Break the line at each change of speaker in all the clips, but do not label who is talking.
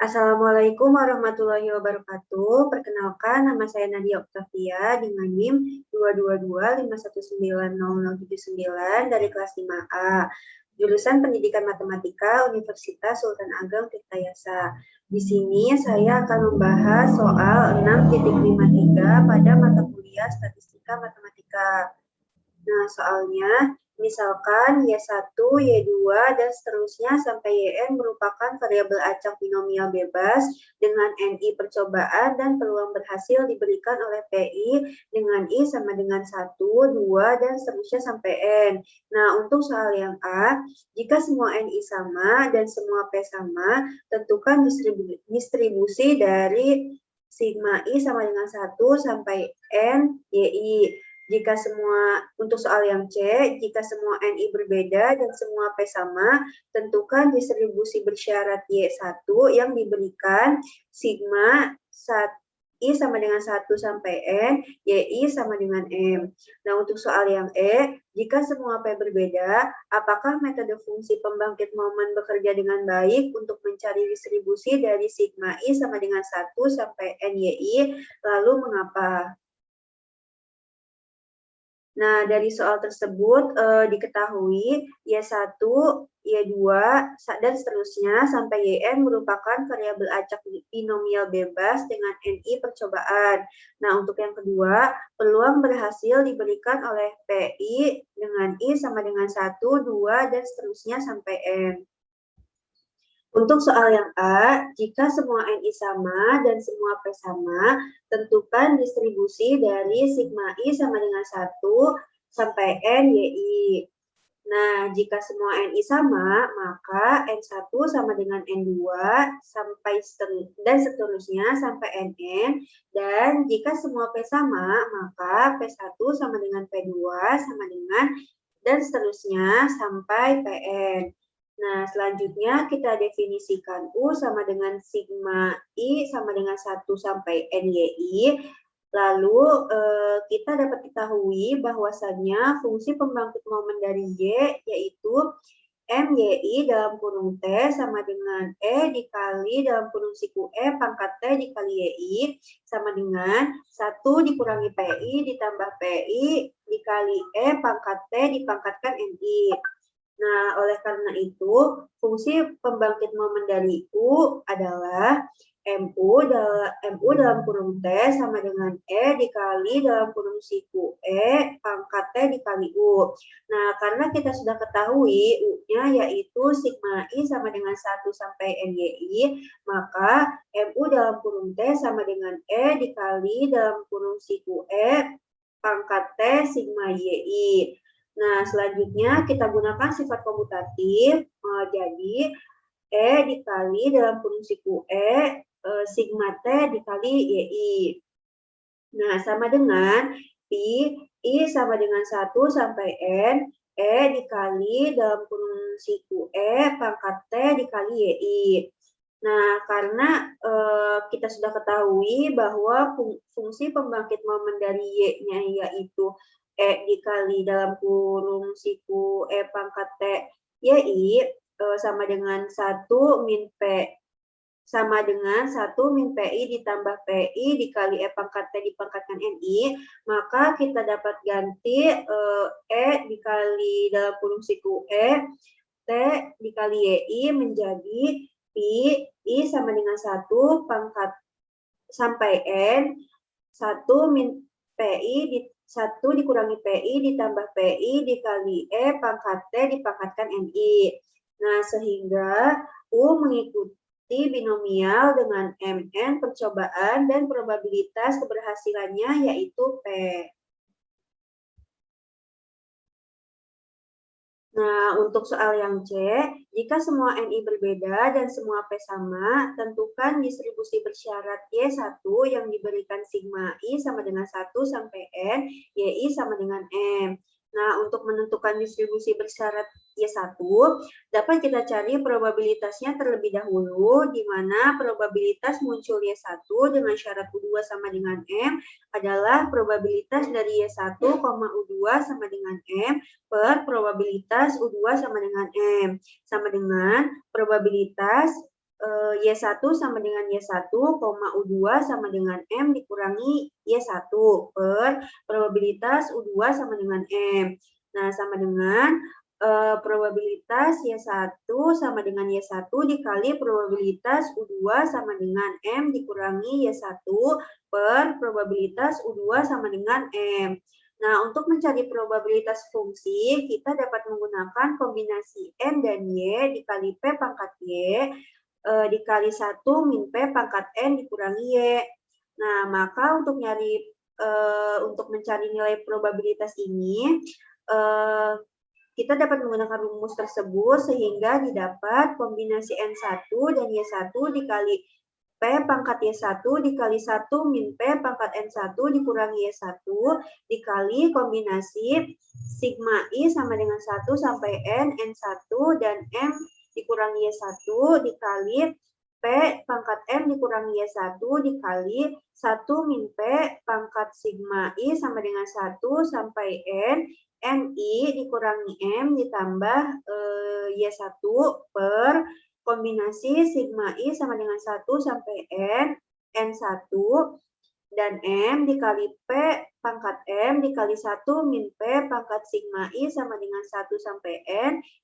Assalamualaikum warahmatullahi wabarakatuh. Perkenalkan, nama saya Nadia Oktavia dengan NIM 22251900079 dari kelas 5A, jurusan Pendidikan Matematika Universitas Sultan Ageng Tirtayasa. Di sini saya akan membahas soal 6.53 pada mata kuliah Statistika Matematika. Nah, soalnya misalkan Y1, Y2, dan seterusnya sampai Yn merupakan variabel acak binomial bebas dengan NI percobaan dan peluang berhasil diberikan oleh PI dengan I sama dengan 1, 2, dan seterusnya sampai N. Nah, untuk soal yang A, jika semua NI sama dan semua P sama, tentukan distribusi dari sigma I sama dengan 1 sampai N YI. Jika semua, untuk soal yang C, jika semua NI berbeda dan semua P sama, tentukan distribusi bersyarat Y1 yang diberikan sigma I sama dengan 1 sampai N, YI sama dengan M. Nah, untuk soal yang E, jika semua P berbeda, apakah metode fungsi pembangkit momen bekerja dengan baik untuk mencari distribusi dari sigma I sama dengan 1 sampai N, YI, lalu mengapa? Nah, dari soal tersebut diketahui Y1, Y2, dan seterusnya sampai Yn merupakan variabel acak binomial bebas dengan NI percobaan. Nah, untuk yang kedua, peluang berhasil diberikan oleh PI dengan I sama dengan 1, 2, dan seterusnya sampai N. Untuk soal yang A, jika semua NI sama dan semua P sama, tentukan distribusi dari sigma I sama dengan 1 sampai N YI. Nah, jika semua NI sama, maka N1 sama dengan N2 sampai dan seterusnya sampai Nn. Dan jika semua P sama, maka P1 sama dengan P2 sama dengan dan seterusnya sampai Pn. Nah, selanjutnya kita definisikan U sama dengan sigma I sama dengan 1 sampai NYI. Lalu kita dapat ketahui bahwasannya fungsi pembangkit momen dari Y yaitu MYI dalam kurung T sama dengan E dikali dalam kurung siku E pangkat T dikali YI sama dengan 1 dikurangi PI ditambah PI dikali E pangkat T dipangkatkan NI. Nah, oleh karena itu, fungsi pembangkit momen dari U adalah MU dalam kurung T sama dengan E dikali dalam kurung siku E pangkat T dikali U. Nah, karena kita sudah ketahui U-nya yaitu sigma I sama dengan 1 sampai NYI, maka MU dalam kurung T sama dengan E dikali dalam kurung siku E pangkat T sigma YI. Nah, selanjutnya kita gunakan sifat komutatif. Jadi, E dikali dalam kurung siku E, sigma T dikali YI. Nah, sama dengan I sama dengan 1 sampai N, E dikali dalam kurung siku E, pangkat T dikali YI. Nah, karena kita sudah ketahui bahwa fungsi pembangkit momen dari Y-nya yaitu E dikali dalam kurung siku E pangkat T YI sama dengan 1 min P sama dengan 1 min PI ditambah PI dikali E pangkat T dipangkatkan NI, maka kita dapat ganti E dikali dalam kurung siku E, T dikali YI menjadi Pi I sama dengan 1 pangkat sampai N, 1 min PI 1 dikurangi PI ditambah PI dikali E pangkat T dipangkatkan NI. Nah, sehingga U mengikuti binomial dengan MN percobaan dan probabilitas keberhasilannya yaitu P. Nah, untuk soal yang C, jika semua NI berbeda dan semua P sama, tentukan distribusi bersyarat Y1 yang diberikan sigma I sama dengan 1 sampai N, YI sama dengan M. Nah, untuk menentukan distribusi bersyarat Y1, dapat kita cari probabilitasnya terlebih dahulu, di mana probabilitas muncul Y1 dengan syarat U2 sama dengan M adalah probabilitas dari Y1, U2 sama dengan M per probabilitas U2 sama dengan M. Sama dengan probabilitas Y1 sama dengan Y1, U2 sama dengan M dikurangi Y1 per probabilitas U2 sama dengan M. Nah, sama dengan probabilitas Y1 sama dengan Y1 dikali probabilitas U2 sama dengan M dikurangi Y1 per probabilitas U2 sama dengan M. Nah, untuk mencari probabilitas fungsi, kita dapat menggunakan kombinasi N dan Y dikali P pangkat Y dikali 1 min P pangkat N dikurangi Y. Nah, maka untuk mencari nilai probabilitas ini, kita dapat menggunakan rumus tersebut sehingga didapat kombinasi N1 dan Y1 dikali P pangkat Y1 dikali 1 min P pangkat N1 dikurangi Y1 dikali kombinasi sigma I sama dengan 1 sampai N1 dan M dikurangi Y1 dikali P pangkat M dikurangi Y1 dikali 1 min P pangkat sigma I sama dengan 1 sampai NI dikurangi M ditambah Y1 per kombinasi sigma I sama dengan 1 sampai N1 dan M dikali P pangkat M dikali 1 min P pangkat sigma I sama dengan 1 sampai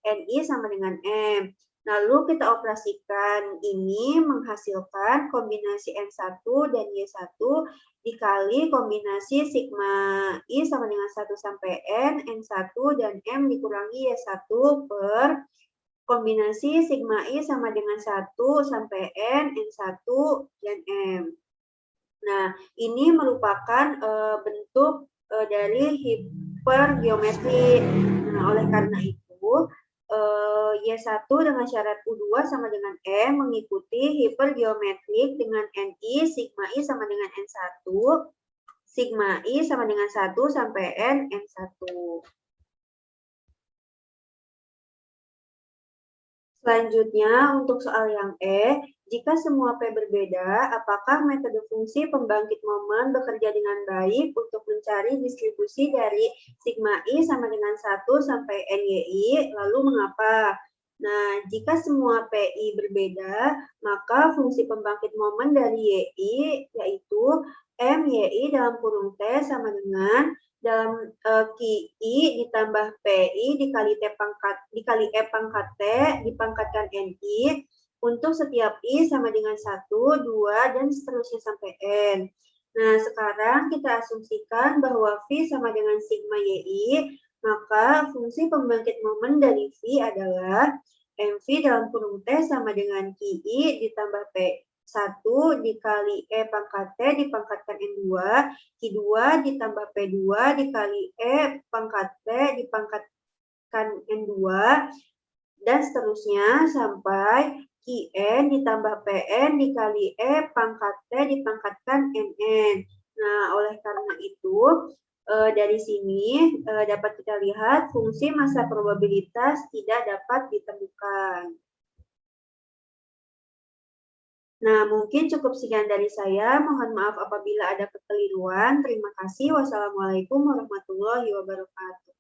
NI sama dengan M. Lalu kita operasikan ini menghasilkan kombinasi N1 dan Y1 dikali kombinasi sigma I sama dengan 1 sampai N1 dan M dikurangi Y1 per kombinasi sigma I sama dengan 1 sampai N1 dan M. Nah, ini merupakan bentuk dari hipergeometri. Nah, oleh karena itu, Y1 dengan syarat U2 sama dengan M mengikuti hipergeometrik dengan NI, sigma I sama dengan N1, sigma I sama dengan 1 sampai N1. Selanjutnya, untuk soal yang jika semua P berbeda, apakah metode fungsi pembangkit momen bekerja dengan baik untuk mencari distribusi dari sigma I sama dengan 1 sampai NYI, lalu mengapa? Nah, jika semua PI berbeda, maka fungsi pembangkit momen dari YI yaitu MYI dalam kurung T sama dengan dalam QI ditambah PI dikali E pangkat T dipangkatkan NI untuk setiap I sama dengan 1, 2, dan seterusnya sampai N. Nah, sekarang kita asumsikan bahwa V sama dengan sigma YI, maka fungsi pembangkit momen dari V adalah MV dalam kurung T sama dengan QI ditambah P1 dikali E pangkat T dipangkatkan N2, Q2 ditambah P2 dikali E pangkat T dipangkatkan N2, dan seterusnya sampai Qn ditambah Pn dikali E pangkat T dipangkatkan Nn. Nah, oleh karena itu, dari sini dapat kita lihat fungsi massa probabilitas tidak dapat ditemukan. Nah, mungkin cukup sekian dari saya. Mohon maaf apabila ada kekeliruan. Terima kasih. Wassalamualaikum warahmatullahi wabarakatuh.